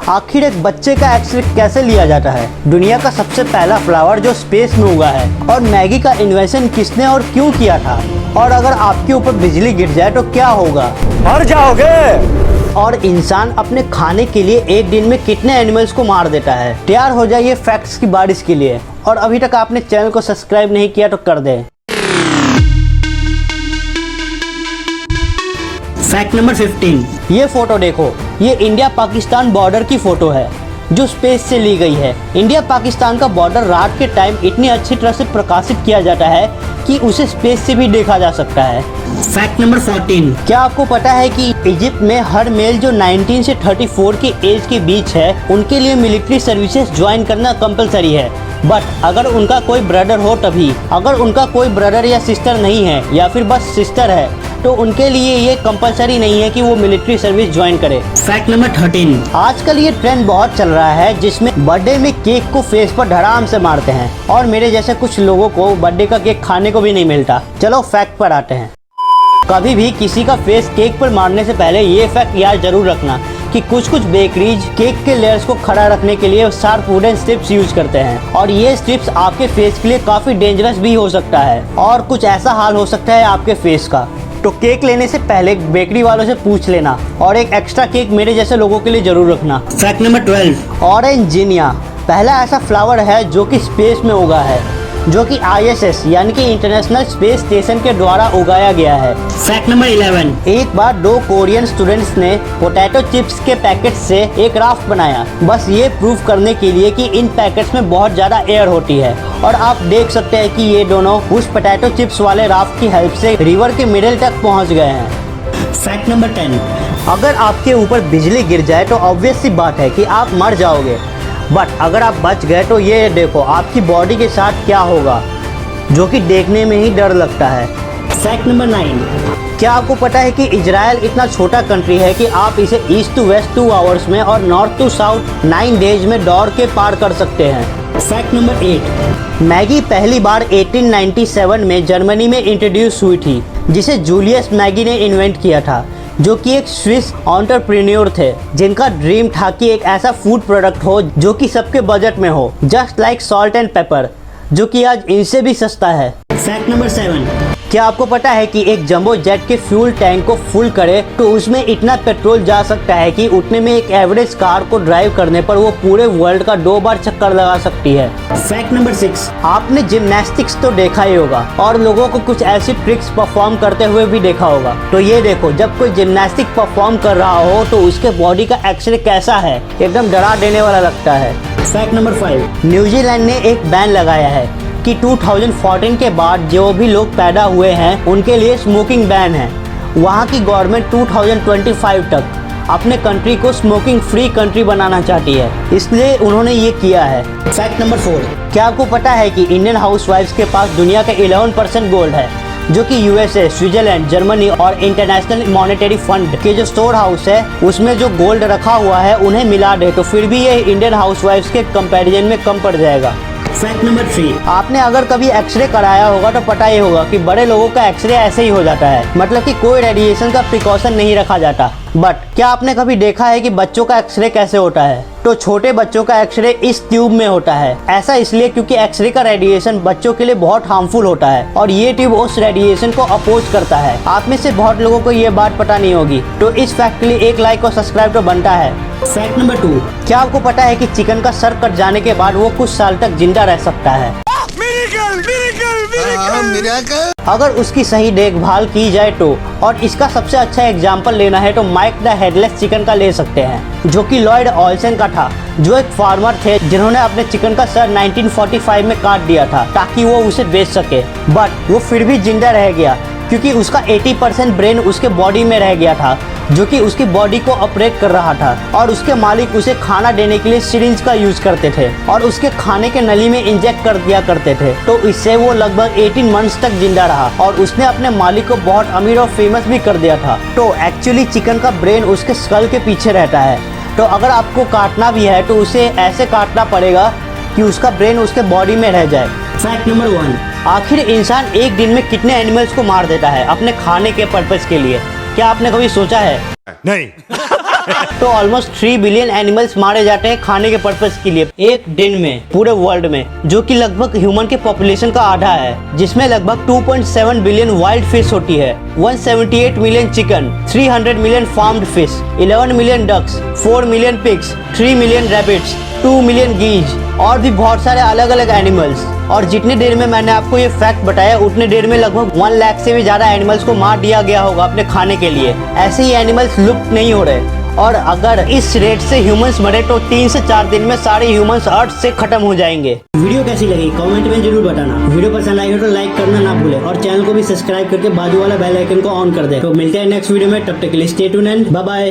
आखिर एक बच्चे का एक्सरे कैसे लिया जाता है? दुनिया का सबसे पहला फ्लावर जो स्पेस में उगा है, और मैगी का इन्वेंशन किसने और क्यों किया था? और अगर आपके ऊपर बिजली गिर जाए तो क्या होगा? मर जाओगे। और इंसान अपने खाने के लिए एक दिन में कितने एनिमल्स को मार देता है? तैयार हो जाइए फैक्ट्स की बारिश के लिए। और अभी तक आपने चैनल को सब्सक्राइब नहीं किया तो कर दें। Fact number 15। ये फोटो देखो, ये इंडिया पाकिस्तान बॉर्डर की फोटो है जो स्पेस से ली गई है। इंडिया पाकिस्तान का बॉर्डर रात के टाइम इतनी अच्छी तरह से प्रकाशित किया जाता है कि उसे स्पेस से भी देखा जा सकता है। Fact number 14। क्या आपको पता है कि इजिप्ट में हर मेल जो 19 से 34 की एज के बीच है, उनके लिए मिलिट्री सर्विसेज ज्वाइन करना कंपलसरी है। बट अगर उनका कोई ब्रदर हो तभी, अगर उनका कोई ब्रदर या सिस्टर नहीं है या फिर बस सिस्टर है, तो उनके लिए ये कंपलसरी नहीं है कि वो मिलिट्री सर्विस ज्वाइन करे। Fact number 13। आजकल ये ट्रेंड बहुत चल रहा है जिसमें बर्थडे में केक को फेस पर धड़ाम से मारते हैं, और मेरे जैसे कुछ लोगों को बर्थडे का केक खाने को भी नहीं मिलता। चलो फैक्ट पर आते हैं। कभी भी किसी का फेस केक पर मारने से पहले ये फैक्ट याद जरूर रखना कि कुछ बेकरीज केक के लेयर्स को खड़ा रखने के लिए शार्प वुडन स्ट्रिप्स यूज करते हैं, और ये स्ट्रिप्स आपके फेस के लिए काफी डेंजरस भी हो सकता है, और कुछ ऐसा हाल हो सकता है आपके फेस का। तो केक लेने से पहले बेकरी वालों से पूछ लेना, और एक एक्स्ट्रा केक मेरे जैसे लोगों के लिए जरूर रखना। Fact number 12। ऑरेंज जिनिया पहला ऐसा फ्लावर है जो कि स्पेस में उगा है, जो कि ISS यानी कि इंटरनेशनल स्पेस स्टेशन के द्वारा उगाया गया है। Fact number 11। एक बार 2 कोरियन स्टूडेंट्स ने पोटैटो चिप्स के पैकेट से एक राफ्ट बनाया, बस ये प्रूव करने के लिए कि इन पैकेट्स में बहुत ज़्यादा एयर होती है। और आप देख सकते हैं कि ये दोनों उस पोटैटो चिप्स वाले राफ्ट की हेल्प से रिवर के मिडिल तक पहुँच गए हैं। Fact number 10। अगर आपके ऊपर बिजली गिर जाए तो ऑब्वियस सी बात है कि आप मर जाओगे, बट अगर आप बच गए तो ये देखो आपकी बॉडी के साथ क्या होगा, जो कि देखने में ही डर लगता है। Fact number 9। क्या आपको पता है कि इजराइल इतना छोटा कंट्री है कि आप इसे ईस्ट टू वेस्ट 2 आवर्स में और नॉर्थ टू साउथ 9 डेज में दौड़ के पार कर सकते हैं। Fact number 8। मैगी पहली बार 1897 में जर्मनी में इंट्रोड्यूस हुई थी, जिसे जूलियस मैगी ने इन्वेंट किया था, जो कि एक स्विस एंटरप्रेन्योर थे जिनका ड्रीम था कि एक ऐसा फूड प्रोडक्ट हो जो कि सबके बजट में हो, just like salt and paper, जो कि आज इनसे भी सस्ता है। Fact number 7। क्या आपको पता है कि एक जंबो जेट के फ्यूल टैंक को फुल करे तो उसमें इतना पेट्रोल जा सकता है कि उतने में एक एवरेज कार को ड्राइव करने पर वो पूरे वर्ल्ड का 2 बार चक्कर लगा सकती है। Fact number 6। आपने जिम्नास्टिक्स तो देखा ही होगा और लोगों को कुछ ऐसी ट्रिक्स परफॉर्म करते हुए भी देखा होगा। तो ये देखो, जब कोई जिम्नास्टिक परफॉर्म कर रहा हो तो उसके बॉडी का एक्सरे कैसा है, एकदम डरा देने वाला लगता है। Fact number 5। न्यूजीलैंड ने एक बैन लगाया है कि 2014 के बाद जो भी लोग पैदा हुए हैं उनके लिए स्मोकिंग बैन है। वहाँ की गवर्नमेंट 2025 तक अपने कंट्री को स्मोकिंग फ्री कंट्री बनाना चाहती है, इसलिए उन्होंने ये किया है। Fact number 4। क्या आपको पता है कि इंडियन हाउसवाइफ्स के पास दुनिया का 11% गोल्ड है, जो कि USA, स्विट्जरलैंड, जर्मनी और इंटरनेशनल मॉनेटरी फंड के जो स्टोर हाउस है उसमें जो गोल्ड रखा हुआ है उन्हें मिला दे तो फिर भी ये इंडियन हाउसवाइफ्स के कंपैरिजन में कम पड़ जाएगा। Fact number 3। आपने अगर कभी एक्सरे कराया होगा तो पता ही होगा कि बड़े लोगों का एक्सरे ऐसे ही हो जाता है, मतलब कि कोई रेडिएशन का प्रिकॉशन नहीं रखा जाता। बट क्या आपने कभी देखा है कि बच्चों का एक्सरे कैसे होता है? तो छोटे बच्चों का एक्सरे इस ट्यूब में होता है। ऐसा इसलिए क्योंकि एक्सरे का रेडिएशन बच्चों के लिए बहुत हार्मफुल होता है और ये ट्यूब उस रेडिएशन को अपोज करता है। आप में से बहुत लोगों को ये बात पता नहीं होगी, तो इस फैक्ट के लिए एक लाइक और सब्सक्राइब तो बनता है। Fact number 2। क्या आपको पता है कि चिकन का सर कट जाने के बाद वो कुछ साल तक जिंदा रह सकता है? अगर उसकी सही देखभाल की जाए तो। और इसका सबसे अच्छा एग्जाम्पल लेना है तो माइक द हेडलेस चिकन का ले सकते हैं, जो कि लॉयड ऑल्सन का था, जो एक फार्मर थे जिन्होंने अपने चिकन का सर 1945 में काट दिया था ताकि वो उसे बेच सके। बट वो फिर भी जिंदा रह गया क्योंकि उसका 80% ब्रेन उसके बॉडी में रह गया था, जो कि उसकी बॉडी को ऑपरेट कर रहा था, और उसके मालिक उसे खाना देने के लिए सिरिंज का यूज करते थे और उसके खाने के नली में इंजेक्ट कर दिया करते थे। तो इससे वो लगभग 18 मंथ्स तक जिंदा रहा और उसने अपने मालिक को बहुत अमीर और फेमस भी कर दिया था। तो एक्चुअली चिकन का ब्रेन उसके स्कल के पीछे रहता है, तो अगर आपको काटना भी है तो उसे ऐसे काटना पड़ेगा कि उसका ब्रेन उसके बॉडी में रह जाए। Fact number 1। आखिर इंसान एक दिन में कितने एनिमल्स को मार देता है अपने खाने के पर्पस के लिए? क्या आपने कभी सोचा है? नहीं। तो ऑलमोस्ट 3 बिलियन एनिमल्स मारे जाते हैं खाने के पर्पस के लिए एक दिन में पूरे वर्ल्ड में, जो कि लगभग ह्यूमन के पॉपुलेशन का आधा है, जिसमें लगभग 2.7 बिलियन वाइल्ड फिश होती है, 178 million chicken, 300 million farmed fish, 11 million ducks, 4 million pigs, 3 million rabbits, 2 million geese और भी बहुत सारे अलग अलग एनिमल्स। और जितने देर में मैंने आपको ये फैक्ट बताया उतने देर में लगभग 1 लाख से भी ज्यादा एनिमल्स को मार दिया गया होगा अपने खाने के लिए। ऐसे ही एनिमल्स लुप्त नहीं हो रहे, और अगर इस रेट से ह्यूमंस मरे तो 3 से 4 दिन में सारे ह्यूमंस अर्थ से खत्म हो जाएंगे। वीडियो कैसी लगी कमेंट में जरूर बताना। वीडियो पसंद आई हो तो लाइक करना ना भूले और चैनल को भी सब्सक्राइब करके बाजू वाला बेल आइकन को ऑन कर दे। तो मिलते हैं नेक्स्ट वीडियो में, तब तक के लिए stay tuned and bye bye.